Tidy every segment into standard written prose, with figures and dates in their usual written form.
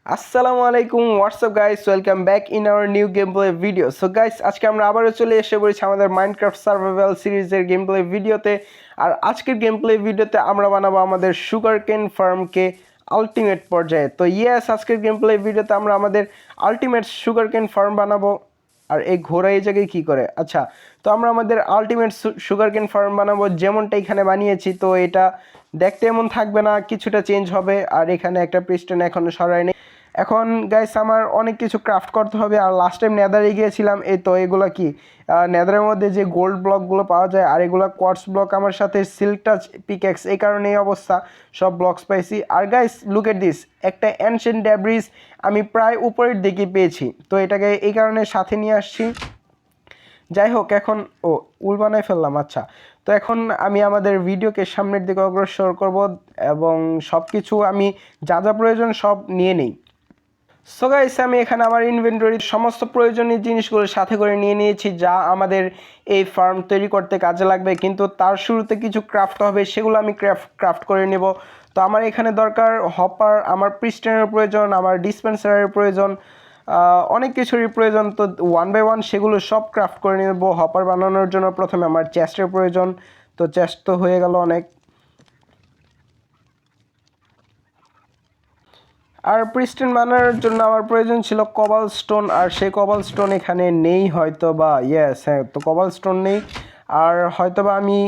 আসসালামু আলাইকুম WhatsApp guys welcome back in our new game play video. So guys আজকে আমরা আবারও চলে এসে পড়েছি আমাদের মাইনক্রাফট সার্ভাইভাল সিরিজের গেম প্লে ভিডিওতে। আর আজকের গেম প্লে ভিডিওতে আমরা বানাবো আমাদের সুগার কেন ফার্মকে আলটিমেট পর্যায়ে। তো ইয়েস, আজকের গেম প্লে ভিডিওতে আমরা আমাদের আলটিমেট সুগার কেন ফার্ম বানাবো। আর এই ঘোড়া এই জায়গায় কী করে? আচ্ছা, তো আমরা আমাদের আলটিমেট সুগার কেন ফার্ম বানাবো যেমনটা এখানে বানিয়েছি। তো এটা দেখতে এমন থাকবে না, কিছুটা চেঞ্জ হবে। আর এখানে একটা পিস্টন এখনও সরাই নেই। এখন গাইস আমার অনেক কিছু ক্রাফট করতে হবে। আর লাস্ট টাইম নেদারে গিয়েছিলাম, এই তো এগুলো কি নেদারের মধ্যে যে গোল্ড ব্লকগুলো পাওয়া যায়, আর এগুলো কোয়ার্টস ব্লক, আমার সাথে সিল্ক টাচ পিকেক্স, এই কারণে এই অবস্থা, সব ব্লকস পাইছি। আর গাইস লুক এট দিস, একটা অ্যানশিয়েন্ট ডেব্রিজ আমি প্রায় উপরের দিকে পেয়েছি, তো এটাকে এই কারণে সাথে নিয়ে আসছি। যাই হোক, এখন উল বানাই ফেললাম। আচ্ছা, তো এখন আমি আমাদের ভিডিওকে সামনের দিকে অগ্রসর করব এবং সব কিছু আমি যা যা প্রয়োজন সব নিয়ে নিই। সো গাইস, আমি এখানে আমার ইনভেন্টরির সমস্ত প্রয়োজনীয় জিনিসগুলো সাথে করে নিয়ে নিয়েছি, যা আমাদের এই ফার্ম তৈরি করতে কাজে লাগবে। কিন্তু তার শুরুতে কিছু ক্রাফট হবে, সেগুলো আমি ক্রাফট করে নেব। তো আমার এখানে দরকার হপার, আমার পিস্টনের প্রয়োজন, আমার ডিসপেন্সারের প্রয়োজন, অনেক কিছুরই প্রয়োজন। তো ওয়ান বাই ওয়ান সেগুলো সব ক্রাফট করে নেব। হপার বানানোর জন্য প্রথমে আমার চেস্টের প্রয়োজন, তো চেস্ট তো হয়ে গেল অনেক। আর প্রিস্টেন বানানোর জন্য আমার প্রয়োজন ছিল কবাল স্টোন, আর সেই কবাল স্টোন এখানে নেই হয়তো বা। ইয়েস, হ্যাঁ, তো কবাল স্টোন নেই। আর হয়তো বা আমি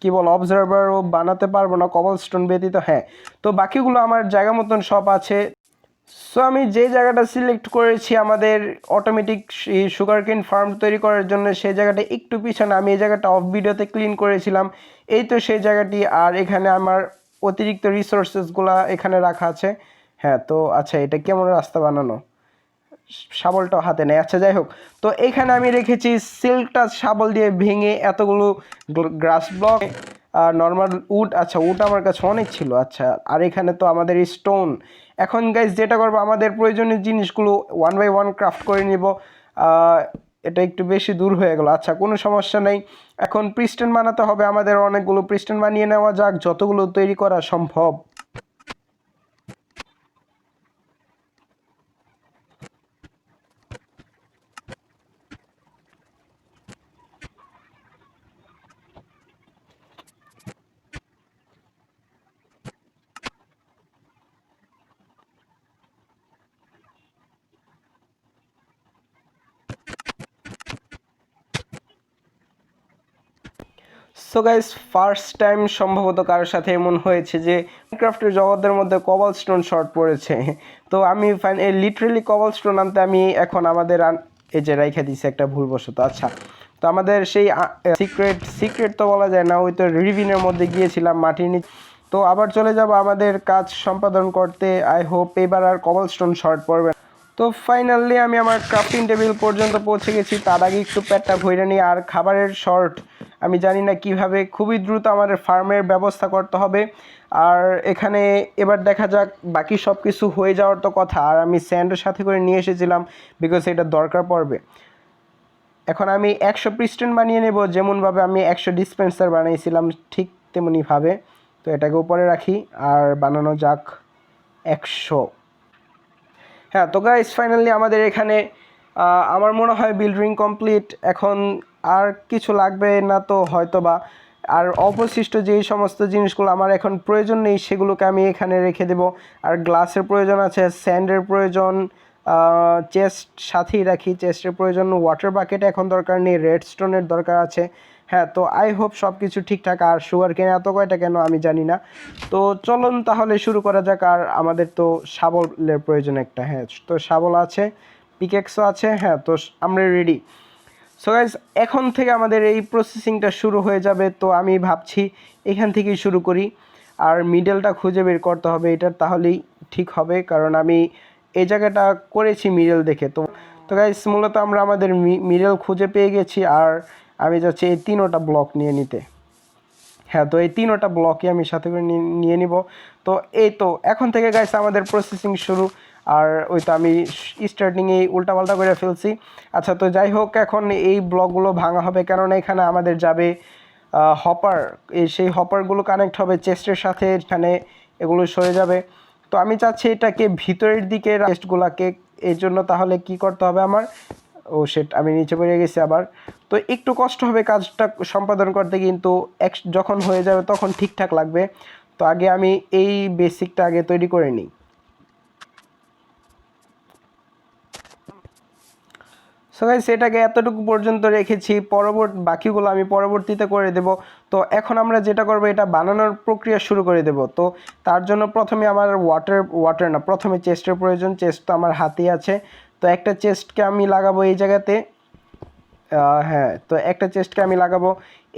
কি বল অবজারভারও বানাতে পারবো না কবাল স্টোন ব্যতীত। হ্যাঁ, তো বাকিগুলো আমার জায়গা মতন সব আছে। সো আমি যে জায়গাটা সিলেক্ট করেছি আমাদের অটোমেটিক সুগার কেন ফার্ম তৈরি করার জন্য, সেই জায়গাটা একটু পিছনে, আমি এই জায়গাটা অফ ভিডিওতে ক্লিন করেছিলাম। এই তো সেই জায়গাটি। আর এখানে আমার অতিরিক্ত রিসোর্সেসগুলো এখানে রাখা আছে। হ্যাঁ, তো আচ্ছা, এটা কেমন রাস্তা বানানো, শাবলটাও হাতে নেই। আচ্ছা, যাই হোক, তো এইখানে আমি রেখেছি সিল্কটা শাবল দিয়ে ভেঙে এতগুলো গ্রাস ব্লক, নর্মাল উড। আচ্ছা, উড আমার কাছে অনেক ছিল। আচ্ছা, আর এখানে তো আমাদের স্টোন। এখন গাইজ যেটা করবো, আমাদের প্রয়োজনীয় জিনিসগুলো ওয়ান বাই ওয়ান ক্রাফট করে নিব। এটা একটু বেশি দূর হয়ে গেল। আচ্ছা, কোনো সমস্যা নেই। এখন পিস্টন বানাতে হবে আমাদের, অনেকগুলো পিস্টন বানিয়ে নেওয়া যাক, যতগুলো তৈরি করা সম্ভব। সো গাইস, ফার্স্ট টাইম সম্ভবত কারোর সাথে এমন হয়েছে যে মাইনক্রাফটের জগতের মধ্যে কবল স্টোন শর্ট পড়েছে। তো আমি লিটারেলি কবল স্টোন আনতে আমি এখন আমাদের এই যে রাইখা দিছি একটা ভুলবশত। আচ্ছা, তো আমাদের সেই সিক্রেট তো বলা যায় না, ওই তো রিভিনের মধ্যে গিয়েছিলাম মাটির নিচে। তো আবার চলে যাব আমাদের কাজ সম্পাদন করতে। আই হোপ এবার আর কবল স্টোন শর্ট পড়বে। তো ফাইনালি আমি আমার ক্রাফটিং টেবিল পর্যন্ত পৌঁছে গেছি। তার আগে একটু পেটটা ভরে নিই। আর খাবারের শর্ট, আমি জানি না কিভাবে, খুবই দ্রুত আমাদের ফার্মের ব্যবস্থা করতে হবে। আর এখানে এবার দেখা যাক, বাকি সব কিছু হয়ে যাওয়ার তো কথা। আর আমি স্যান্ডের সাথে করে নিয়ে এসেছিলাম, বিকজ এটা দরকার পড়বে। এখন আমি 100 পিস্টন বানিয়ে নেব, যেমনভাবে আমি 100 ডিসপেন্সার বানিয়েছিলাম ঠিক তেমনিভাবে। তো এটাকে উপরে রাখি আর বানানো যাক 100। হ্যাঁ, তো গাইস ফাইনালি আমাদের এখানে আমার মনে হয় বিল্ডিং কমপ্লিট। এখন আর কিছু লাগবে না তো হয়তো বা। আর অবশিষ্ট যেই সমস্ত জিনিসগুলো আমার এখন প্রয়োজন নেই, সেগুলোকে আমি এখানে রেখে দেব। আর গ্লাসের প্রয়োজন আছে, স্যান্ডের প্রয়োজন, চেস্ট সাথেই রাখি, চেস্টের প্রয়োজন, ওয়াটার বাকেট এখন দরকার নেই, রেডস্টোনের দরকার আছে। হ্যাঁ, তো আই হোপ সব কিছু ঠিকঠাক। আর সুগার কেন এত কয়টা কেন আমি জানি না। তো চলুন তাহলে শুরু করা যাক। আর আমাদের তো শাবলের প্রয়োজন একটা। হ্যাঁ, তো শাবল আছে, পিকেক্সও আছে। হ্যাঁ, তো আমরা রেডি। সো গাইস, এখন থেকে আমাদের এই প্রসেসিংটা শুরু হয়ে যাবে। তো আমি ভাবছি এখান থেকেই শুরু করি। আর মিডলটা খুঁজে বের করতে হবে এটার, তাহলেই ঠিক হবে, কারণ আমি এই জায়গাটা করেছি মিডল দেখে। তো তো গাইস, মূলত আমরা আমাদের মিডল খুঁজে পেয়ে গেছি। আর আমি যাচ্ছি এই 3টা ব্লক নিয়ে নিতে। হ্যাঁ, তো এই 3টা ব্লকই আমি সাথে করে নিয়ে নিব। তো এই তো এখন থেকে গাইস আমাদের প্রসেসিং শুরু। আর ওই তো আমি স্টার্টিংয়ে উল্টাপাল্টা করে ফেলছি। আচ্ছা, তো যাই হোক, এখন এই ব্লকগুলো ভাঙা হবে, কেননা এখানে আমাদের যাবে হপার। সেই হপারগুলো কানেক্ট হবে চেস্টের সাথে, এখানে এগুলো সরে যাবে। তো আমি চাচ্ছি এটাকে ভিতরের দিকে টেস্টগুলোকে, এই জন্য তাহলে কি করতে হবে আমার, ও সেট আমি নিচে পড়ে গেছি আবার। তো একটু কষ্ট হবে কাজটা সম্পাদন করতে, কিন্তু যখন হয়ে যাবে তখন ঠিকঠাক লাগবে। তো আগে আমি এই বেসিকটা আগে তৈরি করে নিই। সো গাইস এটাকে এতটুকু পর্যন্ত রেখেছি, বাকিগুলো আমি পরবর্তীতে করে দেব। তো এখন আমরা যেটা করব, এটা বানানোর প্রক্রিয়া শুরু করে দেব। তো তার জন্য প্রথমে আমার ওয়াটার না, প্রথমে চেস্টের প্রয়োজন। চেস্ট তো আমার হাতেই আছে, তো একটা চেস্টকে আমি লাগাবো এই জায়গাতে। হ্যাঁ, তো একটা চেস্টকে আমি লাগাবো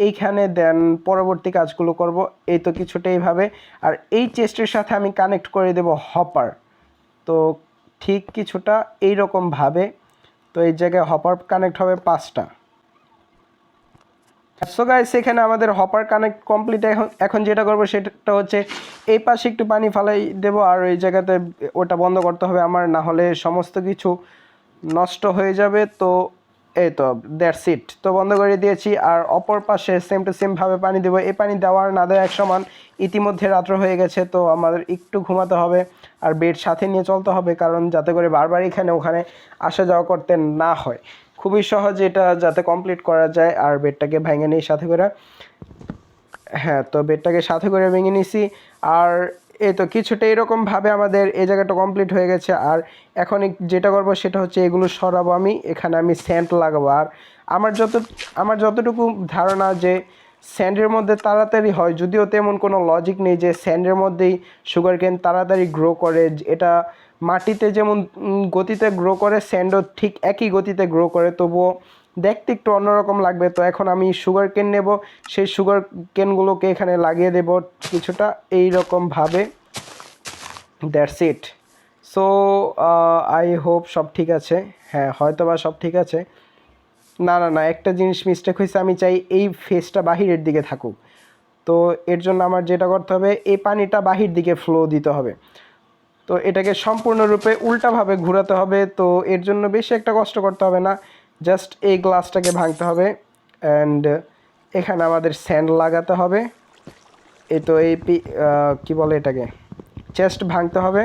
এইখানে, দেন পরবর্তী কাজগুলো করব এই তো কিছুটা এইভাবে। আর এই চেস্টের সাথে আমি কানেক্ট করে দেব হপার, তো ঠিক কিছুটা এইরকমভাবে। তো এই জায়গায় হপার কানেক্ট হবে 5টা। সো গাইস এখানে আমাদের হপার কানেক্ট কমপ্লিট। এখন যেটা করবো সেটা হচ্ছে এই পাশে একটু পানি ফালাই দেবো, আর এই জায়গাতে ওটা বন্ধ করতে হবে আমার, না হলে সমস্ত কিছু নষ্ট হয়ে যাবে। তো এই তো দ্যাটস ইট, তো বন্ধ করে দিয়েছি। আর অপর পাশে সেম টু সেমভাবে পানি দেবো। এই পানি দেওয়ার না দেওয়া এক সমান। ইতিমধ্যে রাত্র হয়ে গেছে, তো আমাদের একটু ঘুমাতে হবে আর বেড সাথে নিয়ে চলতে হবে, কারণ যাতে করে বারবার এখানে ওখানে আসা যাওয়া করতে না হয়। খুবই সহজ এটা যাতে কমপ্লিট করা যায়। আর বেডটাকে ভেঙে নিই সাথে করে। হ্যাঁ, তো বেডটাকে সাথে করে ভেঙে নিছি। আর এই তো কিছুটা এরকমভাবে আমাদের এই জায়গাটা কমপ্লিট হয়ে গেছে। আর এখন যেটা করব সেটা হচ্ছে এগুলো সরাবো আমি, এখানে আমি স্যান্ড লাগাবো। আর আমার যতটুকু ধারণা যে স্যান্ডের মধ্যে তাড়াতাড়ি হয়, যদিও তেমন কোনো লজিক নেই যে স্যান্ডের মধ্যেই সুগার কেন তাড়াতাড়ি গ্রো করে। এটা মাটিতে যেমন গতিতে গ্রো করে, স্যান্ডও ঠিক একই গতিতে গ্রো করে, তবুও দেখতে একটু অন্যরকম লাগবে। তো এখন আমি সুগার কেন নেব, সেই সুগার কেনগুলোকে এখানে লাগিয়ে দেব কিছুটা এইরকমভাবে। That's it. So I hope সব ঠিক আছে। হ্যাঁ, হয়তো বা সব ঠিক আছে। না না না, একটা জিনিস মিস্টেক হয়েছে, আমি চাই এই ফেসটা বাহিরের দিকে থাকুক। তো এর জন্য আমার যেটা করতে হবে, এই পানিটা বাহির দিকে ফ্লো দিতে হবে। তো এটাকে সম্পূর্ণরূপে উল্টাভাবে ঘোরাতে হবে। তো এর জন্য বেশি একটা কষ্ট করতে হবে না, জাস্ট এই গ্লাসটাকে ভাঙতে হবে অ্যান্ড এখানে আমাদের স্যান্ড লাগাতে হবে। এই তো কি বলে এটাকে, চেস্ট ভাঙতে হবে।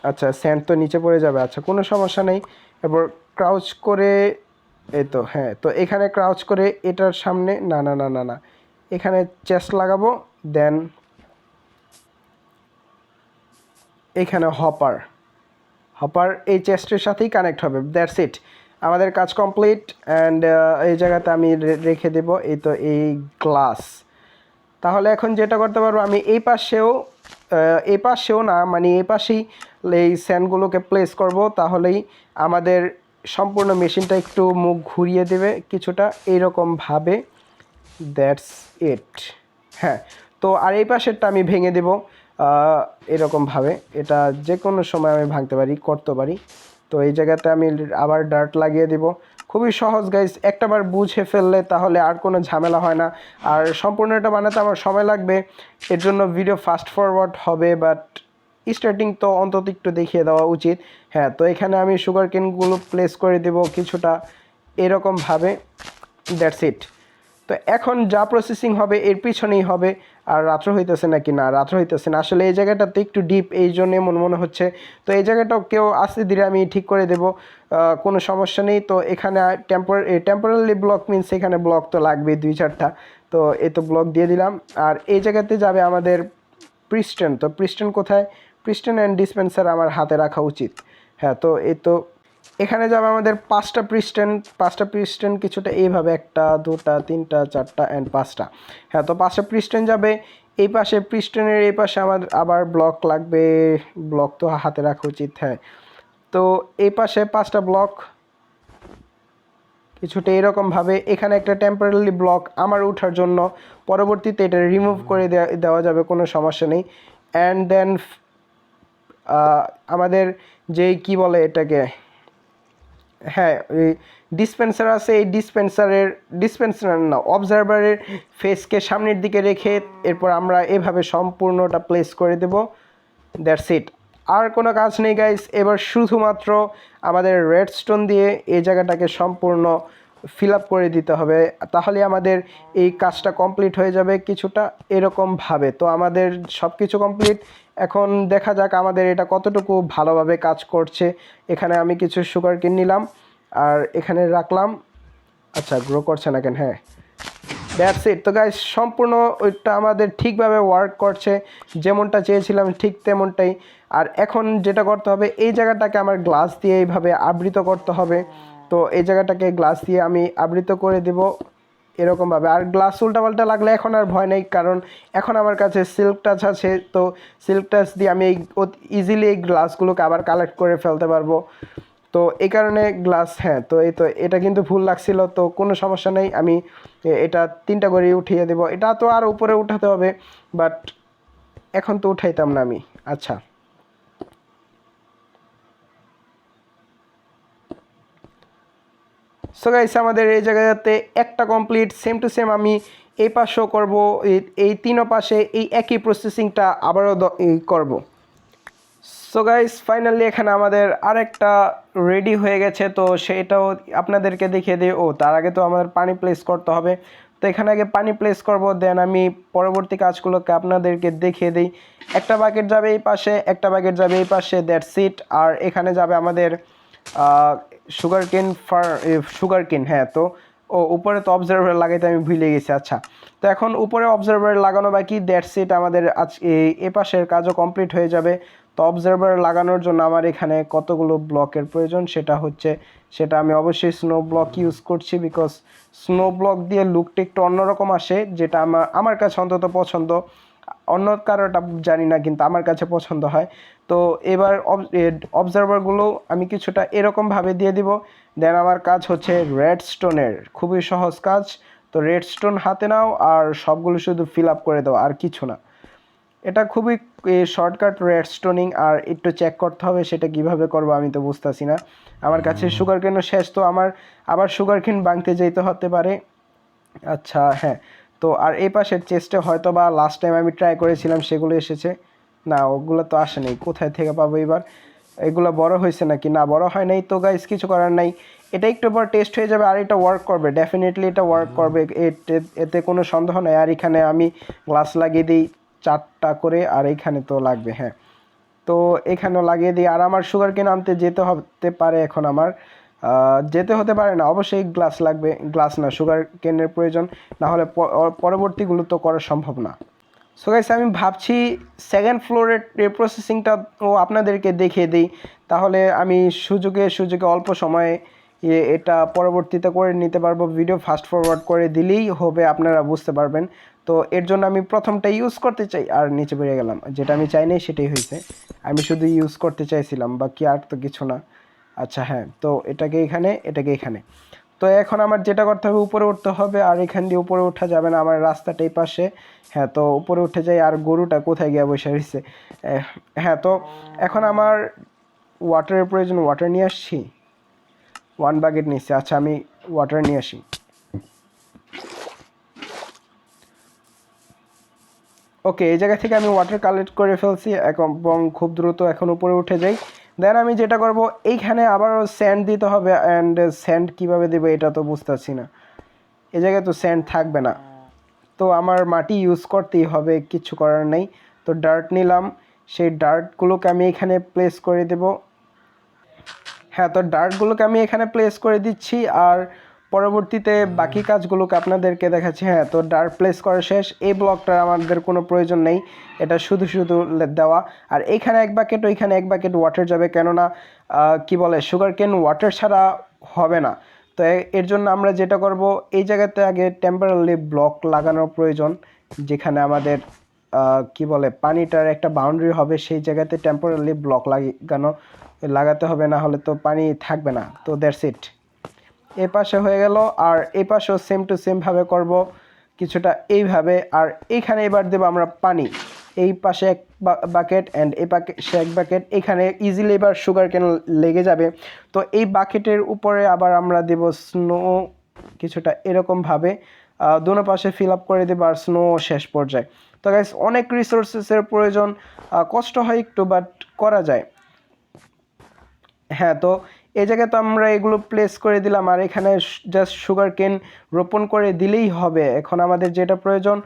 আচ্ছা, স্যান্ড তো নিচে পড়ে যাবে, আচ্ছা কোনো সমস্যা নেই। এরপর ক্রাউচ করে, এই তো হ্যাঁ, তো এখানে ক্রাউচ করে এটার সামনে, না না না না না, এখানে চেস্ট লাগাবো। দেন এখানে হপার এই চেস্টের সাথেই কানেক্ট হবে। দ্যাটস ইট, আমাদের কাজ কমপ্লিট। অ্যান্ড এই জায়গাতে আমি রেখে দেব এই তো এই গ্লাস। তাহলে এখন যেটা করতে পারবো, আমি এই পাশেও না, মানে এই পাশেই এই স্যান্ডগুলোকে প্লেস করব, তাহলেই আমাদের সম্পূর্ণ মেশিনটা একটু মুখ ঘুরিয়ে দেবে কিছুটা এইরকমভাবে। That's it. হ্যাঁ, তো আর এই পাশেরটা আমি ভেঙে দেব এরকমভাবে। এটা যে কোনো সময় আমি ভাঙতে পারি, করতে পারি। তো এই জায়গাতে আমি আবার ডার্ট লাগিয়ে দিব। খুবই সহজ গাইস, একটাবার বুঝে ফেললে তাহলে আর কোনো ঝামেলা হয় না। আর সম্পূর্ণ এটা বানাতে আমার সময় লাগবে, এর জন্য ভিডিও ফাস্ট ফরওয়ার্ড হবে, বাট স্টার্টিং তো অন্তত একটু দেখিয়ে দেওয়া উচিত। হ্যাঁ, তো এখানে আমি সুগার কেনগুলো প্লেস করে দেব কিছুটা এরকমভাবে। That's it. তো এখন যা প্রসেসিং হবে এর পিছনেই হবে। আর রাত্র হইতেছে নাকি, না রাত্র হইতেছে না, আসলে এই জায়গাটাতে একটু ডিপ, এই জন্য মনে হচ্ছে। তো এই জায়গাটাও কেউ আস্তে ধীরে আমি ঠিক করে দেব, কোনো সমস্যা নেই। তো এখানে টেম্পোরারি ব্লক মিনস এখানে ব্লক তো লাগবেই 2-4টা। তো এই তো ব্লক দিয়ে দিলাম। আর এই জায়গাতে যাবে আমাদের প্রিস্টেন। তো প্রিস্টেন কোথায়, প্রিস্টেন অ্যান্ড ডিসপেন্সার আমার হাতে রাখা উচিত। হ্যাঁ, তো এই তো এখানে যাবে আমাদের 5টা পিস্টন কিছুটা এইভাবে, 1টা 2টা 3টা 4টা অ্যান্ড 5টা। হ্যাঁ, তো 5টা পিস্টন যাবে এই পাশে। পিস্টনের এই পাশে আমাদের আবার ব্লক লাগবে, ব্লক তো হাতে রাখা উচিত। হ্যাঁ, তো এই পাশে 5টা ব্লক কিছুটা এরকমভাবে। এখানে একটা টেম্পোরারি ব্লক আমার ওঠার জন্য, পরবর্তীতে এটা রিমুভ করে দেওয়া যাবে, কোনো সমস্যা নেই। অ্যান্ড দেন আমাদের যেই কি বলে এটাকে, হ্যাঁ এই ডিসপেন্সার আছে, এই ডিসপেন্সার না, অবজারভারের ফেসকে সামনের দিকে রেখে এরপর আমরা এভাবে সম্পূর্ণটা প্লেস করে দেব। দ্যাটস ইট, আর কোনো কাজ নেই গাইস। এবার শুধুমাত্র আমাদের রেডস্টোন দিয়ে এই জায়গাটাকে সম্পূর্ণ ফিল আপ করে দিতে হবে, তাহলে আমাদের এই কাজটা কমপ্লিট হয়ে যাবে কিছুটা এরকমভাবে। তো আমাদের সব কিছু কমপ্লিট। এখন দেখা যাক আমাদের এটা কতটুকু ভালোভাবে কাজ করছে। এখানে আমি কিছু সুগার কেন নিলাম আর এখানে রাখলাম। আচ্ছা গ্রো করছে না কেন? হ্যাঁ, দ্যাটস ইট। তো গাইস সম্পূর্ণ ওইটা আমাদের ঠিকভাবে ওয়ার্ক করছে, যেমনটা চেয়েছিলাম ঠিক তেমনটাই। আর এখন যেটা করতে হবে, এই জায়গাটাকে আমার গ্লাস দিয়ে এইভাবে আবৃত করতে হবে। তো এই জায়গাটাকে গ্লাস দিয়ে আমি আবৃত করে দেব এরকমভাবে। আর গ্লাস উল্টাপাল্টা লাগলে এখন আর ভয় নেই, কারণ এখন আমার কাছে সিল্ক টাচ আছে। তো সিল্ক টাচ দিয়ে আমি এই ইজিলি এই গ্লাসগুলোকে আবার কালেক্ট করে ফেলতে পারবো। তো এই কারণে গ্লাস, হ্যাঁ তো এই তো এটা কিন্তু ভুল লাগছিল, তো কোনো সমস্যা নেই। আমি এটা 3টা করে উঠিয়ে দেব। এটা তো আর উপরে উঠাতে হবে, বাট এখন তো উঠাইতাম না আমি। আচ্ছা, সো গাইস আমাদের এই জায়গাতে একটা কমপ্লিট। সেম টু সেম আমি এই পাশেও করবো, এই 3 পাশে এই একই প্রসেসিংটা আবারও করব। সো গাইস ফাইনালি এখানে আমাদের আরেকটা রেডি হয়ে গেছে, তো সেটাও আপনাদেরকে দেখিয়ে দিই। ও তার আগে তো আমাদের পানি প্লেস করতে হবে, তো এখানে আগে পানি প্লেস করব, দেন আমি পরবর্তী কাজগুলোকে আপনাদেরকে দেখিয়ে দিই। একটা বাকেট যাবে এই পাশে, একটা বাকেট যাবে এই পাশে, দ্যাটস ইট। আর এখানে যাবে আমাদের সুগার কেন, হ্যাঁ। তো ও উপরে তো অবজারভার লাগাইতে আমি ভুলে গেছি। আচ্ছা, তো এখন উপরে অবজারভার লাগানো বাকি, দ্যাটস ইট। আমাদের আজ এই পাশের কাজও কমপ্লিট হয়ে যাবে। তো অবজারভার লাগানোর জন্য আমার এখানে কতগুলো ব্লকের প্রয়োজন, সেটা আমি অবশ্যই স্নো ব্লক ইউজ করছি, বিকজ স্নো ব্লক দিয়ে লুকটা একটু অন্যরকম আসে, যেটা আমার কাছে অন্তত পছন্দ। অন্য কারোটা জানি না, কিন্তু আমার কাছে পছন্দ হয়। তো এবার অবজারভারগুলো আমি কিছুটা এরকমভাবে দিয়ে দিব। দেন আমার কাজ হচ্ছে রেডস্টোনের, খুবই সহজ কাজ। তো রেডস্টোন হাতে নাও আর সবগুলো শুধু ফিল আপ করে দাও, আর কিছু না। এটা খুবই শর্টকাট রেডস্টোনিং। আর একটু চেক করতে হবে সেটা কিভাবে করবো, আমি তো বুঝতেছি না। আমার কাছে সুগার কেন শেষ, তো আমার আবার সুগার কেন ভাঙতে যেতে হতে পারে। আচ্ছা হ্যাঁ, তো আর এই পাশের চেস্টে হয়তো বা লাস্ট টাইম আমি ট্রাই করেছিলাম সেগুলো এসেছে। না, ওগুলো তো আসে নাই, কোথায় থেকে পাবো এবার? এগুলো বড় হয়েছে নাকি? না, বড় হয় নাই। তো গাইস কিছু করার নাই, এটা একটু পর টেস্ট হয়ে যাবে। আর এটা ওয়ার্ক করবে, ডেফিনেটলি এটা ওয়ার্ক করবে, এতে কোনো সন্দেহ নেই। আর এখানে আমি গ্লাস লাগিয়ে দিই 4টা করে, আর এইখানে তো লাগবে, হ্যাঁ। তো এখানেও লাগিয়ে দিই। আর আমার সুগার কেন আনতে যেতে হতে পারে, এখন আমার যেতে হতে পারে না, অবশ্যই গ্লাস লাগবে। গ্লাস না, সুগার কেনের প্রয়োজন, না হলে পরবর্তীগুলো তো করা সম্ভব না। সো গাইস আমি ভাবছি সেকেন্ড ফ্লোরের প্রসেসিংটা ও আপনাদেরকে দেখিয়ে দিই, তাহলে আমি সুযোগে অল্প সময়ে এটা পরবর্তীতে করে নিতে পারবো। ভিডিও ফাস্ট ফরওয়ার্ড করে দিলেই হবে, আপনারা বুঝতে পারবেন। তো এর জন্য আমি প্রথমটা ইউজ করতে চাই, আর নিচে বেরিয়ে গেলাম। যেটা আমি চাই নাই সেটাই হয়েছে, আমি শুধু ইউজ করতে চাইছিলাম, বাকি আর তো কিছু না। আচ্ছা হ্যাঁ, তো এটাকে এখানে। তো এখন আমার যেটা করতে হবে, উপরে উঠতে হবে। আর এখান দিয়ে উপরে ওঠা যাবে না, আমার রাস্তাটা এই পাশে। হ্যাঁ, তো উপরে উঠে যাই। আর গরুটা কোথায় গিয়ে বসে রয়েছে? হ্যাঁ, তো এখন আমার ওয়াটারের প্রয়োজন, ওয়াটার নিয়ে আসছি। 1 বাকেট নিচ্ছি। আচ্ছা, আমি ওয়াটার নিয়ে আসি। ওকে, এই জায়গা থেকে আমি ওয়াটার কালেক্ট করে ফেলছি এবং খুব দ্রুত এখন উপরে উঠে যাই। দেন আমি যেটা করব, এইখানে আবারও স্যান্ড দিতে হবে। অ্যান্ড স্যান্ড কীভাবে দেবো এটা তো বুঝতেছি না, এই জায়গায় তো স্যান্ড থাকবে না, তো আমার মাটি ইউজ করতেই হবে, কিছু করার নেই। তো ডার্ট নিলাম, সেই ডার্টগুলোকে আমি এখানে প্লেস করে দেব। হ্যাঁ, তো ডার্টগুলোকে আমি এখানে প্লেস করে দিচ্ছি। আর পরবর্তীতে বাকি কাজগুলোকে আপনাদেরকে দেখাচ্ছি। হ্যাঁ, তো ডার্ট প্লেস করা শেষ। এই ব্লকটার আমাদের কোনো প্রয়োজন নেই, এটা শুধু দেওয়া। আর এইখানে 1 বাকেট, ওইখানে 1 বাকেট ওয়াটার যাবে, কেননা কি বলে, সুগার কেন ওয়াটার ছাড়া হবে না। তো এর জন্য আমরা যেটা করব, এই জায়গাতে আগে টেম্পোরারি ব্লক লাগানোর প্রয়োজন, যেখানে আমাদের কি বলে পানিটার একটা বাউন্ডারি হবে, সেই জায়গাতে টেম্পোরারি ব্লক লাগাতে হবে, না হলে তো পানি থাকবে না। তো দ্যাটস ইট, এ পাশে হয়ে গেল। আর এই পাশেও সেম টু সেম ভাবে করব, কিছুটা এইভাবে। আর এইখানে এবার দেব আমরা পানি, এই পাশে 1 বাকেট অ্যান্ড এই পাশে 1 বাকেট। এখানে ইজিলি এবার সুগার কেন লেগে যাবে। তো এই বাকেটের উপরে আবার আমরা দেব স্নো, কিছুটা এরকমভাবে দুনো পাশে ফিল আপ করে দেবো, আর স্নো শেষ পর্যায়ে। তো গাইস অনেক রিসোর্সেসের প্রয়োজন, কষ্ট হয় একটু, বাট করা যায়। হ্যাঁ, তো এই জায়গায় তো আমরা এগুলো প্লেস করে দিলাম, আর এখানে জাস্ট সুগার কেন রোপণ করে দিলেই হবে। এখন আমাদের যেটা প্রয়োজন,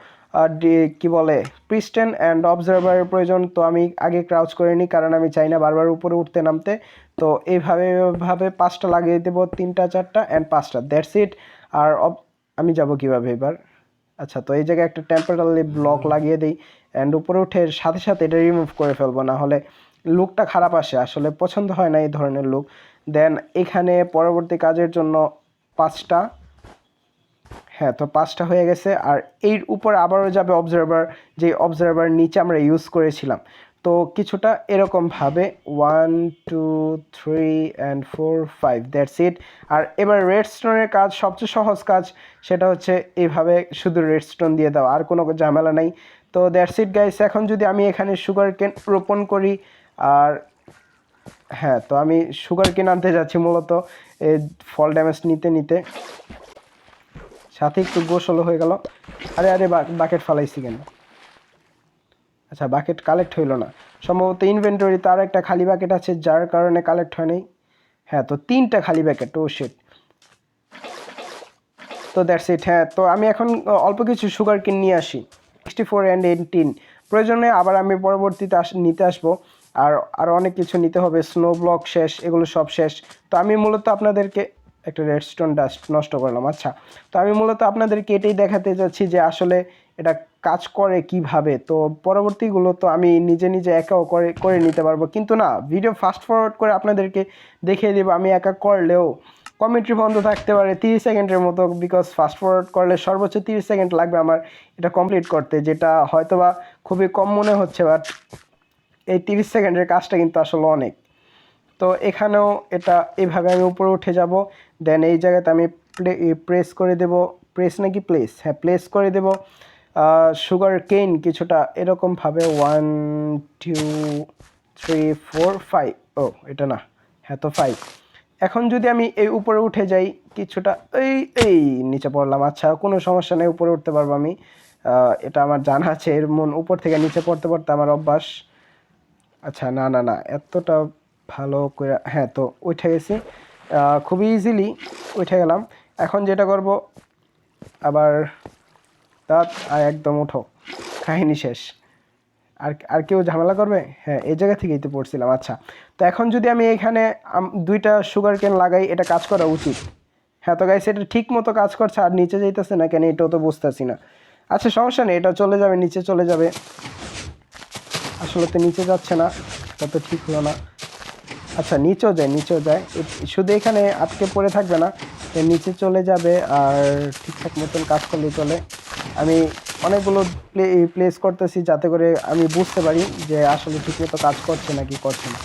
কি বলে প্রিস্টেন অ্যান্ড অবজারভারের প্রয়োজন। তো আমি আগে ক্রাউচ করে নিই, কারণ আমি চাই না বারবার উপরে উঠতে নামতে। তো এইভাবে 5টা লাগিয়ে দেবো, 3টা 4টা অ্যান্ড 5টা, দ্যাটস ইট। আর আমি যাব কিভাবে এবার? আচ্ছা, তো এই জায়গায় একটা টেম্পোরারি ব্লক লাগিয়ে দিই অ্যান্ড উপরে উঠে সাথে সাথে এটা রিমুভ করে ফেলবো, না হলে লুকটা খারাপ আসে, আসলে পছন্দ হয় না এই ধরনের লুক। দেন এখানে পরবর্তী কাজের জন্য 5টা, হ্যাঁ তো 5টা হয়ে গেছে। আর এর উপর আবারও যাবে অবজারভার, যে অবজারভার নিচে আমরা ইউজ করেছিলাম। তো কিছুটা এরকমভাবে 1 2 3 অ্যান্ড 4 5, দ্যাটস ইট। আর এবার রেডস্টোনের কাজ সবচেয়ে সহজ কাজ, সেটা হচ্ছে এইভাবে শুধু রেডস্টোন দিয়ে দাও, আর কোনো ঝামেলা নেই। তো দ্যাটস ইট গাইস। এখন যদি আমি এখানে সুগার কেন রোপণ করি, আর হ্যাঁ তো আমি সুগার কেন আনতে যাচ্ছি মূলত ফল ড্যামেজ নিতে নিতে, সাথে একটু গোসলও হয়ে গেল। আরে আরে বাকেট ফালাইছি কেন? আচ্ছা, বাকেট কালেক্ট হইল না সম্ভবত, ইনভেন্টরিতে আর একটা খালি বাকেট আছে যার কারণে কালেক্ট হয় নাই। হ্যাঁ তো 3টা খালি বাকেট, ও শিট। তো দ্যাটস ইট। হ্যাঁ তো আমি এখন অল্প কিছু সুগার কেন নিয়ে আসি, 64 অ্যান্ড 18, প্রয়োজনে আবার আমি পরবর্তীতে নিতে আসবো। আর আরও অনেক কিছু নিতে হবে, স্নো ব্লক শেষ, এগুলো সব শেষ। তো আমি মূলত আপনাদেরকে একটা রেডস্টোন ডাস্ট নষ্ট করলাম। আচ্ছা, তো আমি মূলত আপনাদেরকে এটাই দেখাতে যাচ্ছি যে আসলে এটা কাজ করে কিভাবে। তো পরবর্তীগুলো তো আমি নিজে নিজে একাও করে নিতে পারবো, কিন্তু না, ভিডিও ফাস্ট ফরওয়ার্ড করে আপনাদেরকে দেখিয়ে দেবো আমি একা করলেও কমেন্ট্রি বন্ধ থাকতে পারে 30 সেকেন্ডের মতো, বিকজ ফাস্ট ফরওয়ার্ড করলে সর্বোচ্চ 30 সেকেন্ড লাগবে আমার এটা কমপ্লিট করতে, যেটা হয়তোবা খুবই কম মনে হচ্ছে, বাট এই 30 সেকেন্ডের কাজটা কিন্তু আসলে অনেক। তো এখানেও এটা এইভাবে আমি উপরে উঠে যাব, দেন এই জায়গাতে আমি প্রেস করে দেব, প্রেস নাকি প্লেস, হ্যাঁ প্লেস করে দেব সুগার কেন কিছুটা এরকমভাবে 1 2 3 4 5, ও এটা না, হ্যাঁ তো 5। এখন যদি আমি এই উপরে উঠে যাই কিছুটা, এই এই নিচে পড়লাম। আচ্ছা, কোনো সমস্যা নেই, উপরে উঠতে পারবো আমি, এটা আমার জানা আছে, এর মন উপর থেকে নিচে পড়তে পড়তে আমার অভ্যাস। আচ্ছা, না না না, এতটা ভালো করে, হ্যাঁ তো উঠে গেছি, খুবই ইজিলি উঠে গেলাম। এখন যেটা করব, আবার দাঁত আর একদম উঠো, কাহিনী শেষ। আর আর কেউ ঝামেলা করবে? হ্যাঁ, এই জায়গা থেকেই তো পড়ছিলাম। আচ্ছা, তো এখন যদি আমি এখানে 2টা সুগার কেন লাগাই, এটা কাজ করা উচিত। হ্যাঁ তো গাইস, এটা ঠিক মতো কাজ করছে, আর নিচে যাইতেছে না কেন এটাও তো বুঝতেছি না। আচ্ছা, সমস্যা নেই, এটা চলে যাবে, নিচে চলে যাবে। আসলে তো নিচে যাচ্ছে না, এটা তো ঠিক হলো না। আচ্ছা, নিচেও যায়, নিচেও যায়, শুধু এখানে আটকে পড়ে থাকবে না, নিচে চলে যাবে। আর ঠিকঠাক মতন কাজ করলেই চলে। আমি অনেকগুলো প্লেস করতেছি যাতে করে আমি বুঝতে পারি যে আসলে ঠিকমতো কাজ করছে নাকি করছে না।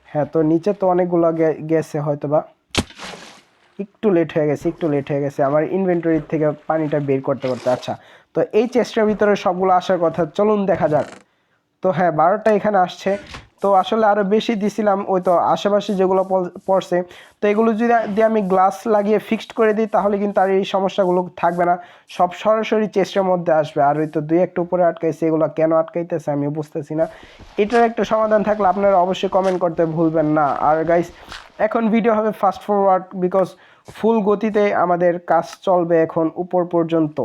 হ্যাঁ তো নিচে তো অনেকগুলো গেছে, হয়তো বা একটু লেট হয়ে গেছে, একটু লেট হয়ে গেছে আমার ইনভেন্টরি থেকে পানিটা বের করতে করতে। আচ্ছা, তো এই চেস্টের ভিতরে সবগুলো আসার কথা, চলুন দেখা যাক। তো হ্যাঁ, 12টা এখানে আসছে। তো আসলে আরও বেশি দিছিলাম, ওই তো আশেপাশে যেগুলো পড়ছে। তো এগুলো যদি দিয়ে আমি গ্লাস লাগিয়ে ফিক্সড করে দিই, তাহলে কিন্তু আর এই সমস্যাগুলো থাকবে না, সব সরাসরি চেস্টের মধ্যে আসবে। আর ওই তো 2-1 উপরে আটকাইছে, এগুলো কেন আটকাইতেছে আমি বুঝতেছি না। এটার একটা সমাধান থাকলে আপনারা অবশ্যই কমেন্ট করতে ভুলবেন না। আর গাইস, এখন ভিডিও হবে ফাস্ট ফরওয়ার্ড, বিকজ ফুল গতিতে আমাদের কাজ চলবে এখন উপর পর্যন্ত।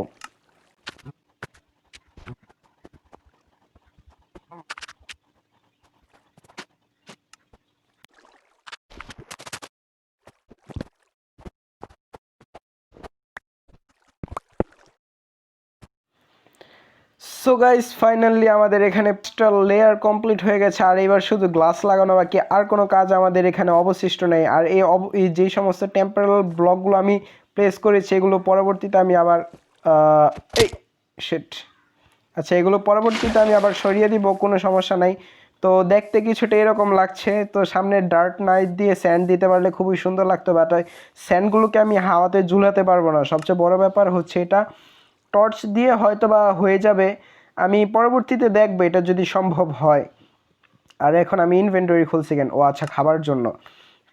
সো গাইস, ফাইনালি আমাদের এখানে একটা লেয়ার কমপ্লিট হয়ে গেছে, আর এবার শুধু গ্লাস লাগানো বাকি, আর কোনো কাজ আমাদের এখানে অবশিষ্ট নেই। আর এই যেই সমস্ত টেম্পোরাল ব্লকগুলো আমি প্লেস করেছি, এগুলো পরবর্তীতে আমি আবার এই শিট, আচ্ছা এগুলো পরবর্তীতে আমি আবার সরিয়ে দিব, কোনো সমস্যা নাই। তো দেখতে কিছুটা এরকম লাগছে। তো সামনে ডার্ক নাইট দিয়ে স্যান্ড দিতে পারলে খুবই সুন্দর লাগতো, বাট ওই স্যান্ডগুলোকে আমি হাওয়াতে ঝুলাতে পারবো না, সবচেয়ে বড় ব্যাপার হচ্ছে এটা। টর্চ দিয়ে হয়তো বা হয়ে যাবে, আমি পরবর্তীতে দেখবো এটা যদি সম্ভব হয়। আর এখন আমি ইনভেন্টরি খুলছি কেন? ও আচ্ছা, খাবার জন্য।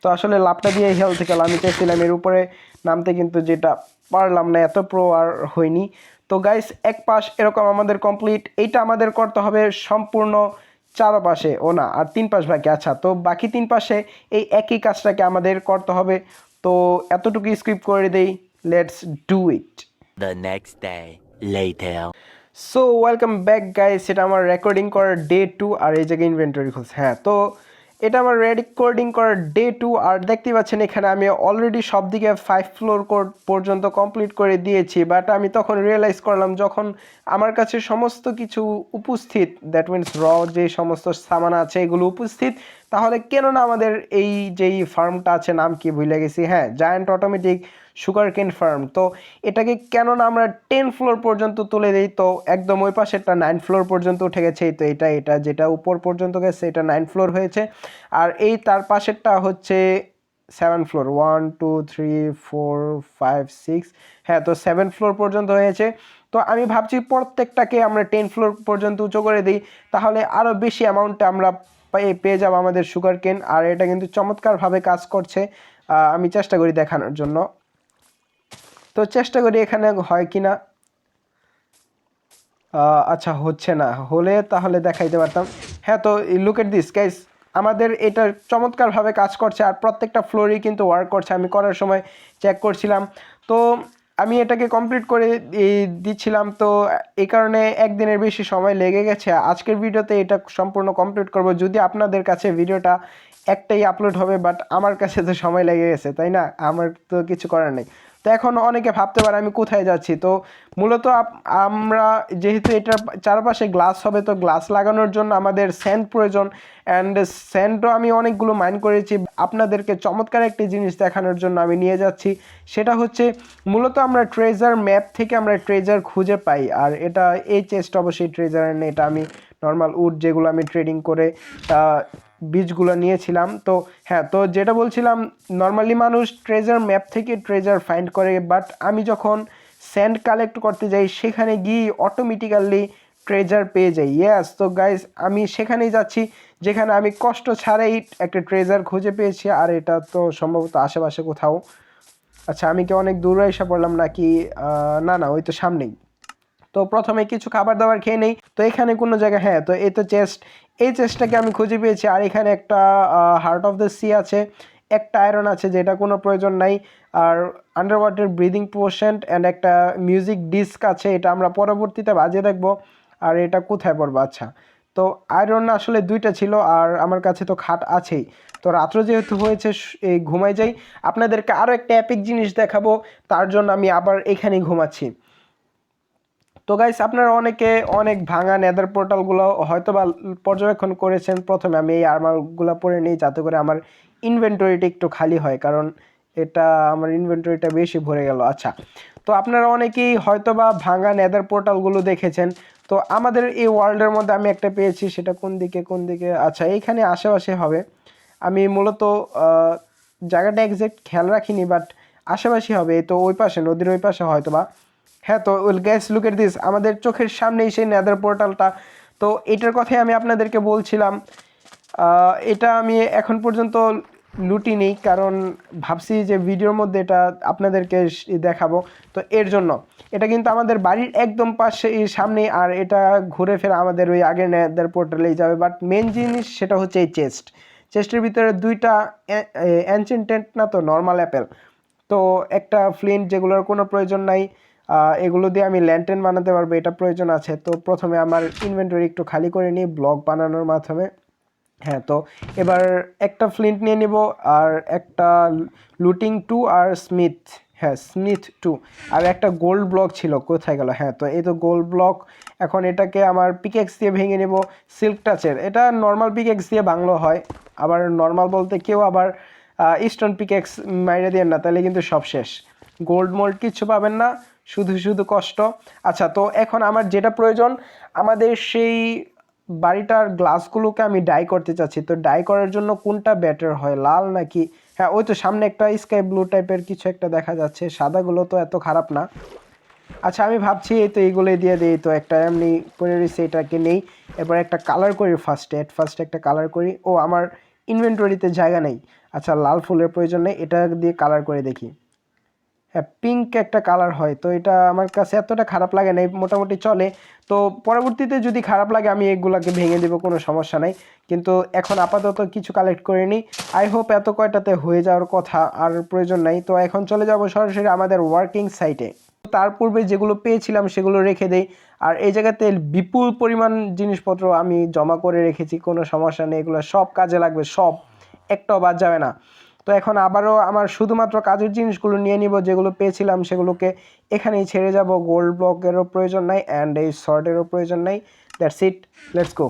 তো আসলে লাভটা দিয়ে হেলথ থেকে আমি চাইছিলাম এর উপরে নামতে, কিন্তু যেটা পারলাম না, এত প্রো আর হয়নি। তো গাইস, এক পাশ এরকম আমাদের কমপ্লিট, এইটা আমাদের করতে হবে সম্পূর্ণ চারপাশে, ও না, আর 3 পাশ বাকি। আচ্ছা, তো বাকি 3 পাশে এই একই কাজটাকে আমাদের করতে হবে। তো এতটুকু স্ক্রিপ্ট করে দেই, let's do it. The next day, later. So welcome back guys, এটা আমার রেকর্ডিং করার ডে 2 আর এই জায়গায় ইনভেন্টরি খুলছে। হ্যাঁ, তো এটা আমার রেকর্ডিং করার ডে 2 আর দেখতেই পাচ্ছেন এখানে আমি অলরেডি সব দিকে 5 ফ্লোর পর্যন্ত কমপ্লিট করে দিয়েছি। বাট আমি তখন রিয়েলাইজ করলাম যখন আমার কাছে সমস্ত কিছু উপস্থিত, দ্যাট মিনস যে সমস্ত সামান আছে এগুলো উপস্থিত, তাহলে কেন না আমাদের এই যেই ফার্মটা আছে, নাম কি ভুলে গেছি, হ্যাঁ জায়ান্ট অটোমেটিক সুগার কেন ফার্ম, তো এটাকে কেন না আমরা 10 ফ্লোর পর্যন্ত তুলে দিই। তো একদম ওই পাশেরটা 9 ফ্লোর পর্যন্ত উঠে গেছে। তো এটা যেটা উপর পর্যন্ত গেছে এটা 9 ফ্লোর হয়েছে, আর এই তার পাশেরটা হচ্ছে 7 ফ্লোর, 1 2 3 4 5 6, হ্যাঁ তো 7 ফ্লোর পর্যন্ত হয়েছে। তো আমি ভাবছি প্রত্যেকটাকে আমরা 10 ফ্লোর পর্যন্ত উঁচু করে দিই, তাহলে আরও বেশি অ্যামাউন্টে আমরা পেয়ে যাবো আমাদের সুগার কেন। আর এটা কিন্তু চমৎকারভাবে কাজ করছে, আমি চেষ্টা করি দেখানোর জন্য। তো চেষ্টা করি এখানে হয় কি না। আচ্ছা, হচ্ছে না, হলে তাহলে দেখাইতে পারতাম। হ্যাঁ, তো লুক এট দিস গাইস, আমাদের এটা চমৎকারভাবে কাজ করছে আর প্রত্যেকটা ফ্লোরই কিন্তু ওয়ার্ক করছে। আমি করার সময় চেক করছিলাম, তো আমি এটাকে কমপ্লিট করে দিচ্ছিলাম। তো এই কারণে একদিনের বেশি সময় লেগে গেছে। আজকের ভিডিওতে এটা সম্পূর্ণ কমপ্লিট করব। যদি আপনাদের কাছে ভিডিওটা একটাই আপলোড হবে, বাট আমার কাছে তো সময় লেগে গেছে, তাই না? আমার তো কিছু করার নেই। তো এখন অনেকে ভাবতে পারে আমি কোথায় যাচ্ছি। তো মূলত আমরা যেহেতু এটার চারপাশে গ্লাস হবে, তো গ্লাস লাগানোর জন্য আমাদের স্যান্ড প্রয়োজন। অ্যান্ড স্যান্ডও আমি অনেকগুলো মাইন করেছি। আপনাদেরকে চমৎকার একটি জিনিস দেখানোর জন্য আমি নিয়ে যাচ্ছি। সেটা হচ্ছে মূলত আমরা ট্রেজার ম্যাপ থেকে আমরা ট্রেজার খুঁজে পাই। আর এটা এই চেস্ট অবশ্যই ট্রেজারের নেই, এটা আমি নর্মাল উড যেগুলো আমি ট্রেডিং করে বীজগুলো নিয়েছিলাম। তো হ্যাঁ, তো যেটা বলছিলাম, নর্মালি মানুষ ট্রেজার ম্যাপ থেকে ট্রেজার ফাইন্ড করে, বাট আমি যখন স্যান্ড কালেক্ট করতে যাই সেখানে গিয়ে অটোমেটিক্যালি ট্রেজার পেয়ে যাই। ইয়েস, তো গাইজ আমি সেখানেই যাচ্ছি যেখানে আমি কষ্ট ছাড়াই একটা ট্রেজার খুঁজে পেয়েছি। আর এটা তো সম্ভবত আশেপাশে কোথাও। আচ্ছা, আমি কি অনেক দূরে এসে পড়লাম নাকি? না না, ওই তো সামনেই। তো প্রথমে কিছু খাবার দাবার খেয়ে নেই। তো এখানে কোনো জায়গায়, হ্যাঁ তো এই তো চেস্ট, এই চেস্টটাকে আমি খুঁজে পেয়েছি। আর এখানে একটা হার্ট অফ দ্য সি আছে, একটা আয়রন আছে যেটা কোনো প্রয়োজন নাই, আর under water breathing potion and একটা মিউজিক ডিস্ক আছে, এটা আমরা পরবর্তীতে বাজিয়ে দেখবো। আর এটা কোথায় পড়বো? আচ্ছা, তো আয়রন আসলে দুইটা ছিল আর আমার কাছে তো খাট আছেই। তো রাত্র যেহেতু হয়েছে, এই ঘুমাই যাই। আপনাদেরকে আরও একটা অ্যাপিক জিনিস দেখাবো, তার জন্য আমি আবার এখানেই ঘুমাচ্ছি। তো গাইস, আপনারা অনেকে অনেক ভাঙা নেদার পোর্টালগুলো হয়তো বা পর্যবেক্ষণ করেছেন। প্রথমে আমি এই আর্মারগুলো পরে নিই যাতে করে আমার ইনভেন্টরিটা একটু খালি হয়, কারণ এটা আমার ইনভেন্টরিটা বেশি ভরে গেল। আচ্ছা, তো আপনারা অনেকেই হয়তো বা ভাঙা নেদার পোর্টালগুলো দেখেছেন। তো আমাদের এই ওয়ার্ল্ডের মধ্যে আমি একটা পেয়েছি, সেটা কোন দিকে কোন দিকে, আচ্ছা এইখানে আশেপাশে হবে। আমি মূলত জায়গাটা এক্সাক্ট খেয়াল রাখিনি, বাট আশেপাশে হবে। তো ওই পাশে, নদীর ওই পাশে হয়তো বা। হ্যাঁ, তো গ্যাস লুক এট দিস, আমাদের চোখের সামনেই সেই নেদার পোর্টালটা। তো এটার কথাই আমি আপনাদেরকে বলছিলাম। এটা আমি এখন পর্যন্ত লুটি নেই, কারণ ভাবছি যে ভিডিওর মধ্যে এটা আপনাদেরকে দেখাবো। তো এর জন্য এটা কিন্তু আমাদের বাড়ির একদম পাশে সামনেই, আর এটা ঘুরে ফেরা আমাদের ওই আগের নেদার পোর্টালেই যাবে। বাট মেন জিনিস সেটা হচ্ছে এই চেস্টের ভিতরে দুইটা অ্যানচেন্টেড না তো নর্মাল অ্যাপেল। তো একটা ফ্লিন্ট যেগুলোর কোনো প্রয়োজন নাই, এগুলো দিয়ে আমি ল্যান্টেন বানাতে পারবো, এটা প্রয়োজন আছে। তো প্রথমে আমার ইনভেন্টরি একটু খালি করে নিই ব্লক বানানোর মাধ্যমে। হ্যাঁ, তো এবার একটা ফ্লিন্ট নিয়ে নিব, আর একটা লুটিং 2 আর স্মিথ, হ্যাঁ স্মিথ 2, আর একটা গোল্ড ব্লক ছিল, কোথায় গেল? হ্যাঁ, তো এই তো গোল্ড ব্লক। এখন এটাকে আমার পিকেক্স দিয়ে ভেঙে নেব। সিল্ক টাচের, এটা নর্মাল পিকেক্স দিয়ে ভাঙলেও হয়। আবার নর্মাল বলতে কেউ আবার স্টোন পিকেক্স মাইরে দিয়ে না, তাহলে কিন্তু সব শেষ, গোল্ড মোল্ড কিছু পাবেন না, শুধু শুধু কষ্ট। আচ্ছা, তো এখন আমার যেটা প্রয়োজন, আমাদের সেই বাড়িটার গ্লাসগুলোকে আমি ডাই করতে চাচ্ছি। তো ডাই করার জন্য কোনটা বেটার হয়, লাল নাকি? হ্যাঁ, ওই তো সামনে একটা স্কাই ব্লু টাইপের কিছু একটা দেখা যাচ্ছে, সাদাগুলো তো এত খারাপ না। আচ্ছা, আমি ভাবছি এই তো এইগুলোই দিয়ে দিই। তো একটা এমনি পরে রয়েছে, এটাকে নেই। এবার একটা কালার করি ফার্স্টে একটা কালার করি। ও, আমার ইনভেন্টরিতে জায়গা নেই। আচ্ছা, লাল ফুলের প্রয়োজন নেই, এটা দিয়ে কালার করে দেখি। হ্যাঁ, পিঙ্ক একটা কালার হয়, তো এটা আমার কাছে এতটা খারাপ লাগে না, মোটামুটি চলে। তো পরবর্তীতে যদি খারাপ লাগে আমি এগুলাকে ভেঙে দেবো, কোনো সমস্যা নাই। কিন্তু এখন আপাতত কিছু কালেক্ট করে নিই। আই হোপ এত কয়টাতে হয়ে যাওয়ার কথা, আর প্রয়োজন নাই। তো এখন চলে যাব সরাসরি আমাদের ওয়ার্কিং সাইটে। তার পূর্বে যেগুলো পেয়েছিলাম সেগুলো রেখে দেই। আর এই জায়গাতে বিপুল পরিমাণ জিনিসপত্র আমি জমা করে রেখেছি, কোনো সমস্যা নেই, এগুলো সব কাজে লাগবে, সব একটাও বাদ যাবে না। তো এখন আবারও আমার শুধুমাত্র কাজের জিনিসগুলো নিয়ে নিব, যেগুলো পেয়েছিলাম সেগুলোকে এখানেই ছেড়ে যাব। গোল্ড ব্লকেরও প্রয়োজন নাই অ্যান্ড এই শর্টেরও প্রয়োজন নাই। That's it, let's go.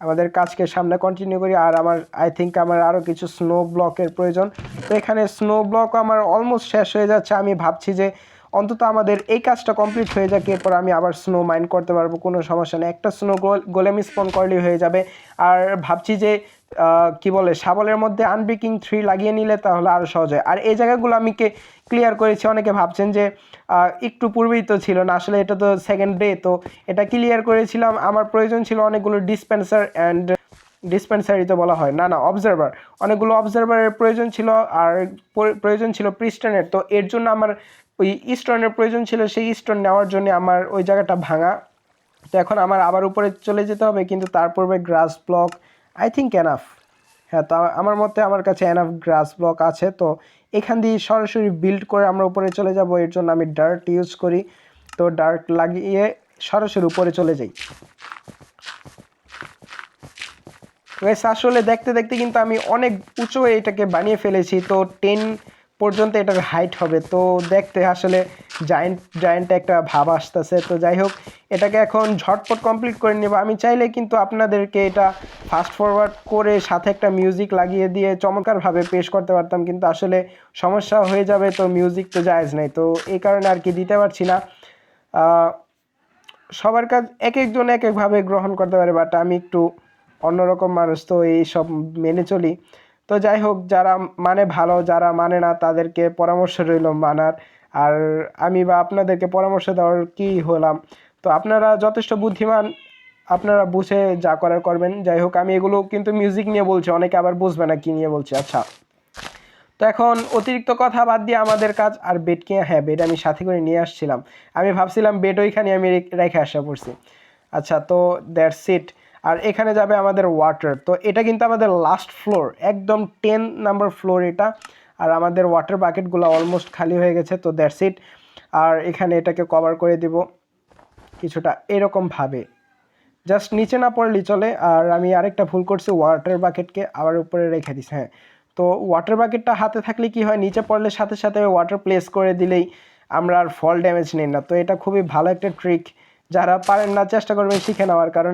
আমাদের কাজকে সামনে কন্টিনিউ করি। আর আমার আই থিঙ্ক আমার আরও কিছু স্নো ব্লকের প্রয়োজন। তো এখানে স্নো ব্লক আমার অলমোস্ট শেষ হয়ে যাচ্ছে। আমি ভাবছি যে অন্তত আমাদের এই কাজটা কমপ্লিট হয়ে যাক, এরপর আমি আবার স্নো মাইন করতে পারবো, কোনো সমস্যা নেই। একটা স্নো গোলেম স্পন করলেই হয়ে যাবে। আর ভাবছি যে কি বলে, শাবলের মধ্যে আনব্রেকিং 3 লাগিয়ে নিলে তাহলে আরও সহজ হয়। আর এই জায়গাগুলো আমি ক্লিয়ার করেছি। অনেকে ভাবছেন যে একটু পূর্বেই তো ছিল না, আসলে এটা তো সেকেন্ড ডে, তো এটা ক্লিয়ার করেছিলাম। আমার প্রয়োজন ছিল অনেকগুলো ডিসপেন্সার অ্যান্ড ডিসপেন্সারি তো বলা হয় না, অবজারভার, অনেকগুলো অবজারভারের প্রয়োজন ছিল। আর প্রয়োজন ছিল প্রিস্টনের, তো এর জন্য আমার ওই স্টোনের প্রয়োজন ছিল। সেই স্টোন নেওয়ার জন্য আমার ওই জায়গাটা ভাঙা। তো এখন আমার আবার উপরে চলে যেতে হবে, কিন্তু তার পূর্বে গ্রাস ব্লক আই থিঙ্ক এনাফ। হ্যাঁ, তো আমার মতে আমার কাছে এনাফ গ্রাস ব্লক আছে। তো এখান দিয়ে সরাসরি বিল্ড করে আমরা উপরে চলে যাব। এর জন্য আমি ডার্ট ইউজ করি। তো ডার্ট লাগিয়ে সরাসরি উপরে চলে যাই। আসলে দেখতে দেখতে কিন্তু আমি অনেক উঁচু এটাকে বানিয়ে ফেলেছি। তো 10 পর্যন্ত এটার হাইট হবে। তো দেখতে আসলে জায়েন্ট একটা ভাব আসতেছে। তো যাই হোক, এটাকে এখন ঝটপট কমপ্লিট করে নেব। আমি চাইলে কিন্তু আপনাদেরকে এটা ফাস্ট ফরওয়ার্ড করে সাথে একটা মিউজিক লাগিয়ে দিয়ে চমৎকারভাবে পেশ করতে পারতাম, কিন্তু আসলে সমস্যা হয়ে যাবে। তো মিউজিক তো জায়েজ নাই, তো এই কারণে আর কি দিতে পারছি না। সবার কাজ এক একজন এক একভাবে গ্রহণ করতে পারে, বাট আমি একটু অন্যরকম মানুষ, তো এই সব মেনে চলি। তো যাই হোক, যারা মানে ভালো, যারা মানে না তাদেরকে পরামর্শ রইল মানার। আর আমি বা আপনাদেরকে পরামর্শ দেওয়ার কি হলাম। তো আপনারা যথেষ্ট বুদ্ধিমান, আপনারা বুঝে যা করার করবেন। যাই হোক, আমি এগুলো কিন্তু মিউজিক নিয়ে বলছি, অনেকে আবার বুঝবে না কি নিয়ে বলছি। আচ্ছা, তো এখন অতিরিক্ত কথা বাদ দিয়ে আমাদের কাজ। আর বেডকে, হ্যাঁ, বেড আমি সাথে করে নিয়ে আসছিলাম। আমি ভাবছিলাম বেড ওইখানে আমি রেখে আসা পড়ছি। আচ্ছা, তো দ্যাটস ইট। আর এখানে যাবে আমাদের ওয়াটার। তো এটা কিন্তু আমাদের লাস্ট ফ্লোর, একদম 10 নাম্বার ফ্লোর এটা। আর আমাদের ওয়াটার বাকেটগুলো অলমোস্ট খালি হয়ে গেছে। তো দ্যাটস ইট। আর এখানে এটাকে কভার করে দিব কিছুটা এরকমভাবে, জাস্ট নিচে না পড়লেই চলে। আর আমি আরেকটা ভুল করছি, ওয়াটার বাকেটকে আবার উপরে রেখে দিছি। হ্যাঁ, তো ওয়াটার বাকেটটা হাতে থাকলে কি হয়, নিচে পড়লে সাথে সাথে ওয়াটার প্লেস করে দিলেই আমরা আর ফল ড্যামেজ নেই না। তো এটা খুবই ভালো একটা ট্রিক, যারা পারেন না চেষ্টা করবেন শিখে নেওয়ার। কারণ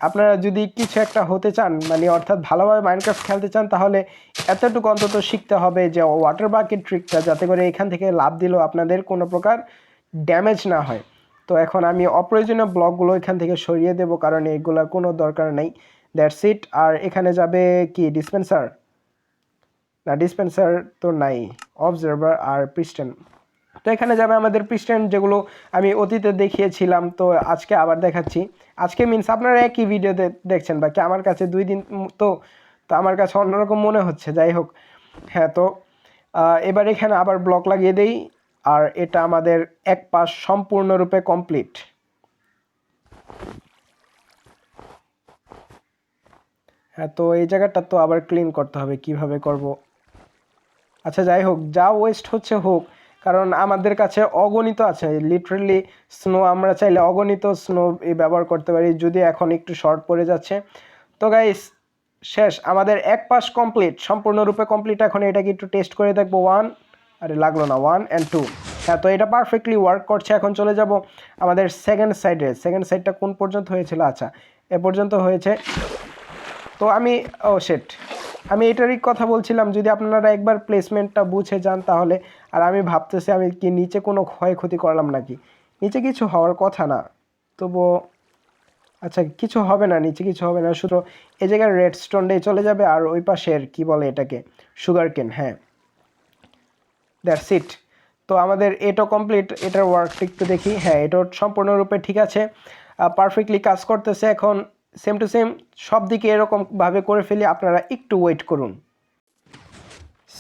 আপনারা যদি কিছু একটা হতে চান, মানে অর্থাৎ ভালোভাবে মাইনক্রাফট খেলতে চান, তাহলে এতটুকু অন্তত শিখতে হবে যে ওয়াটার বাকেট ট্রিকটা, যাতে করে এখান থেকে লাভ দিলেও আপনাদের কোনো প্রকার ড্যামেজ না হয়। তো এখন আমি অপ্রয়োজনীয় ব্লকগুলো এখান থেকে সরিয়ে দেব, কারণ এইগুলোর কোনো দরকার নেই। That's it. আর এখানে যাবে কি ডিসপেন্সার, না ডিসপেন্সার তো নাই, অবজারভার আর পিস্টন। তো এখানে যাবে আমাদের পিস্টন, যেগুলো আমি অতীতে দেখিয়েছিলাম, তো আজকে আবার দেখাচ্ছি। আজকে মিনস আপনারা একই ভিডিওতে দেখছেন, বাকি আমার কাছে 2 দিন তো তো আমার কাছে অন্যরকম মনে হচ্ছে। যাই হোক, হ্যাঁ, তো এবার এখানে আবার ব্লক লাগিয়ে দেই। আর এটা আমাদের এক পাশ সম্পূর্ণরূপে কমপ্লিট। হ্যাঁ, তো এই জায়গাটা তো আবার ক্লিন করতে হবে, কিভাবে করব। আচ্ছা, যাই হোক, যা ওয়েস্ট হচ্ছে হোক, কারণ আমাদের কাছে অগণিত আছে লিটারেলি স্নো। আমরা চাইলে অগণিত স্নো ব্যবহার করতে পারি, যদি এখন একটু শর্ট পড়ে যাচ্ছে। তো গাইস, শেষ, আমাদের এক পাশ কমপ্লিট, সম্পূর্ণরূপে কমপ্লিট। এখন এটাকে একটু টেস্ট করে দেখবো। আরে লাগলো না, 1 and 2। হ্যাঁ, তো এটা পারফেক্টলি ওয়ার্ক করছে। এখন চলে যাব আমাদের সেকেন্ড সাইডে। সেকেন্ড সাইডটা কোন পর্যন্ত হয়েছিল? আচ্ছা, এ পর্যন্ত হয়েছে। তো আমি সেট, আমি এটারই কথা বলছিলাম, যদি আপনারা একবার প্লেসমেন্টটা বুঝে যান তাহলে। আর আমি ভাবতেছি আমি কি নিচে কোনো ক্ষয়ক্ষতি করলাম নাকি। নিচে কিছু হওয়ার কথা না, তবুও আচ্ছা, কিছু হবে না, নিচে কিছু হবে না, শুধু এই জায়গায় রেড স্টোনটাই চলে যাবে। আর ওই পাশের কি বলে এটাকে, সুগার কেন। হ্যাঁ, দ্যাটস ইট। তো আমাদের এটা কমপ্লিট। এটার ওয়ার্কটা একটু দেখি। হ্যাঁ, এটা সম্পূর্ণরূপে ঠিক আছে, পারফেক্টলি কাজ করতেছে। এখন সেম টু সেম সব দিকে এরকমভাবে করে ফেলি, আপনারা একটু ওয়েট করুন।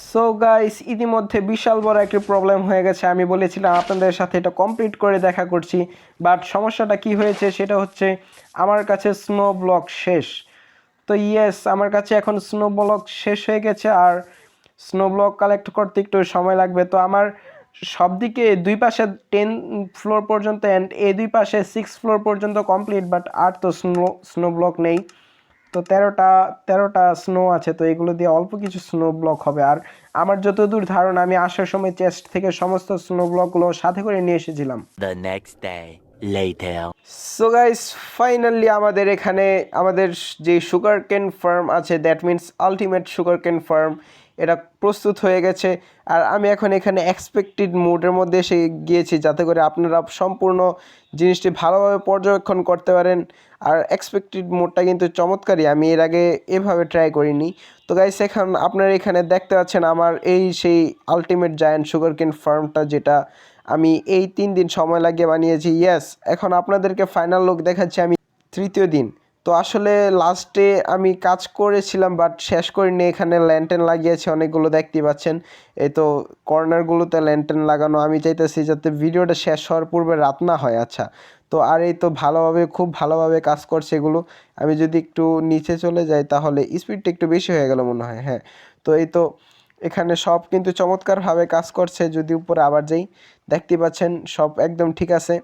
সো গাইস, ইতিমধ্যে বিশাল বড় একটি প্রবলেম হয়ে গেছে। আমি বলেছিলাম আপনাদের সাথে এটা কমপ্লিট করে দেখা করছি, বাট সমস্যাটা কি হয়েছে সেটা হচ্ছে আমার কাছে স্নো ব্লক শেষ। তো ইয়েস, আমার কাছে এখন স্নো ব্লক শেষ হয়ে গেছে। আর স্নো ব্লক কালেক্ট করতে একটু সময় লাগবে। তো আমার সব দিকে দুই পাশে 10 ফ্লোর পর্যন্ত অ্যান্ড এই দুই পাশে 6 ফ্লোর পর্যন্ত কমপ্লিট, বাট আর তো স্নো ব্লক নেই। তো 13টা স্নো আছে, তো এগুলো দিয়ে অল্প কিছু স্নো ব্লক হবে। আর আমার যতদূর ধারণা, আমি আসার সময় চেস্ট থেকে সমস্ত স্নো ব্লকগুলো সাথে করে নিয়ে এসেছিলাম। The next day, later. So guys, finally আমাদের এখানে আমাদের যে সুগার কেন ফার্ম আছে, দ্যাট মিন্স আলটিমেট সুগার কেন ফার্ম, এটা প্রস্তুত হয়ে গেছে। আর আমি এখন এখানে এক্সপেক্টেড মোডের মধ্যে এসে গিয়েছি, যাতে করে আপনারা সম্পূর্ণ জিনিসটি ভালোভাবে পর্যবেক্ষণ করতে পারেন। আর এক্সপেক্টেড মোডটা কিন্তু চমৎকারই, আমি এর আগে এভাবে ট্রাই করিনি। তো গাইস, এখন আপনারা এখানে দেখতে পাচ্ছেন আমার এই সেই আলটিমেট জায়ান্ট সুগার কেন ফার্মটা, যেটা আমি এই 3 দিন সময় লাগিয়ে বানিয়েছি। ইয়েস, এখন আপনাদেরকে ফাইনাল লুক দেখাচ্ছি আমি তৃতীয় দিন। তো আসলে লাস্টে আমি কাজ করেছিলাম বাট শেষ করিনি। এখানে ল্যান্টেন লাগিয়েছি অনেকগুলো, দেখতেই পাচ্ছেন। এই তো কর্নারগুলোতে ল্যান্টেন লাগানো। আমি চাইতেছি যাতে ভিডিওটা শেষ হওয়ার পূর্বে রাত না হয়। আচ্ছা, তো আর এই তো ভালোভাবে, খুব ভালোভাবে কাজ করছে এগুলো। আমি যদি একটু নিচে চলে যাই তাহলে স্পিডটা একটু বেশি হয়ে গেল মনে হয়। হ্যাঁ, তো এই তো এখানে সব কিন্তু চমৎকারভাবে কাজ করছে। যদি উপরে আবার যাই, দেখতে পাচ্ছেন সব একদম ঠিক আছে।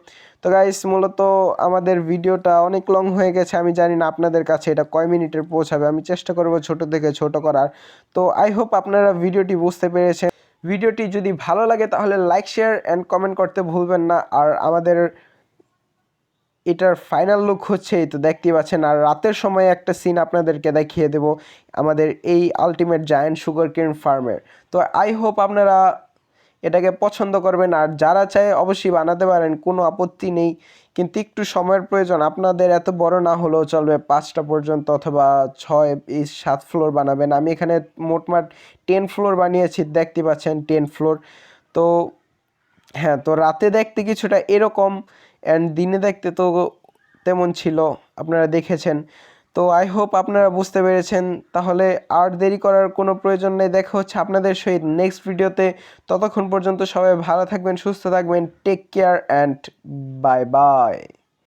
তো গাইস, মূলত আমাদের ভিডিওটা অনেক লং হয়ে গেছে। আমি জানি না আপনাদের কাছে এটা কয় মিনিটের পৌঁছাবে, আমি চেষ্টা করব ছোট থেকে ছোট করার। তো আই হোপ আপনারা ভিডিওটি বুঝতে পেরেছেন। ভিডিওটি যদি ভালো লাগে তাহলে লাইক, শেয়ার অ্যান্ড কমেন্ট করতে ভুলবেন না। আর আমাদের এটার ফাইনাল লুক হচ্ছে এই তো দেখতেই পাচ্ছেন। আর রাতের সময় একটা সিন আপনাদেরকে দেখিয়ে দেব আমাদের এই আলটিমেট জায়ান্ট সুগার কেন ফার্মের। তো আই হোপ আপনারা এটাকে পছন্দ করবেন। আর যারা চায় অবশ্যই বানাতে পারেন, কোনো আপত্তি নেই, কিন্তু একটু সময়ের প্রয়োজন। আপনাদের এত বড় না হলেও চলবে, 5টা পর্যন্ত অথবা 6-7 ফ্লোর বানাবেন। আমি এখানে মোটমাট 10 ফ্লোর বানিয়েছি, দেখতে পাচ্ছেন 10 ফ্লোর। তো হ্যাঁ, তো রাতে দেখতে কিছুটা এরকম অ্যান্ড দিনে দেখতে তো তেমন ছিল, আপনারা দেখেছেন। তো আই হোপ আপনারা বুঝতে পেরেছেন। তাহলে আর দেরি করার কোনো প্রয়োজন নেই, দেখা হচ্ছে আপনাদের সহিত নেক্সট ভিডিওতে। ততক্ষণ পর্যন্ত সবাই ভালো থাকবেন, সুস্থ থাকবেন, take care and bye by.